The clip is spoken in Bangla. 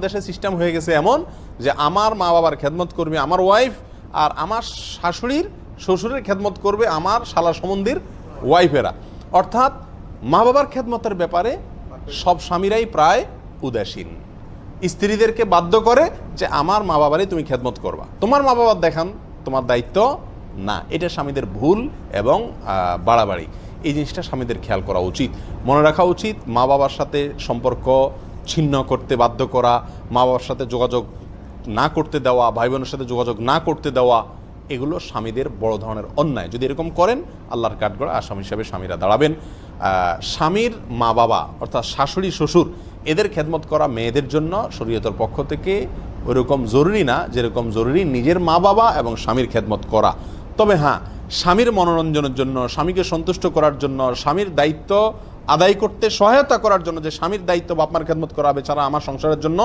দেশে সিস্টেম হয়ে গেছে এমন যে আমার মা বাবার খেদমত করবে আমার ওয়াইফ, আর আমার শাশুড়ির শ্বশুরের খেদমত করবে আমার শালা সম্বন্ধীর ওয়াইফেরা। অর্থাৎ মা বাবার খেদমতের ব্যাপারে সব স্বামীরাই প্রায় উদাসীন। স্ত্রীদেরকে বাধ্য করে যে আমার মা বাবারই তুমি খেদমত করবা, তোমার মা বাবার দেখান তোমার দায়িত্ব না। এটা স্বামীদের ভুল এবং বাড়াবাড়ি। এই জিনিসটা স্বামীদের খেয়াল করা উচিত, মনে রাখা উচিত। মা বাবার সাথে সম্পর্ক ছিন্ন করতে বাধ্য করা, মা বাবার সাথে যোগাযোগ না করতে দেওয়া, ভাই বোনের সাথে যোগাযোগ না করতে দেওয়া, এগুলো স্বামীদের বড় ধরনের অন্যায়। যদি এরকম করেন আল্লাহর কাঠগড়া আসামি হিসাবে স্বামীরা দাঁড়াবেন। স্বামীর মা বাবা অর্থাৎ শাশুড়ি শ্বশুর এদের খেদমত করা মেয়েদের জন্য শরীয়তের পক্ষ থেকে ওইরকম জরুরি না যেরকম জরুরি নিজের মা বাবা এবং স্বামীর খেদমত করা। তবে হ্যাঁ, স্বামীর মনোরঞ্জনের জন্য, স্বামীকে সন্তুষ্ট করার জন্য, স্বামীর দায়িত্ব আদায় করতে সহায়তা করার জন্য, যে স্বামীর দায়িত্ব বাপ মার খেদমত করা হবে ছাড়া আমার সংসারের জন্য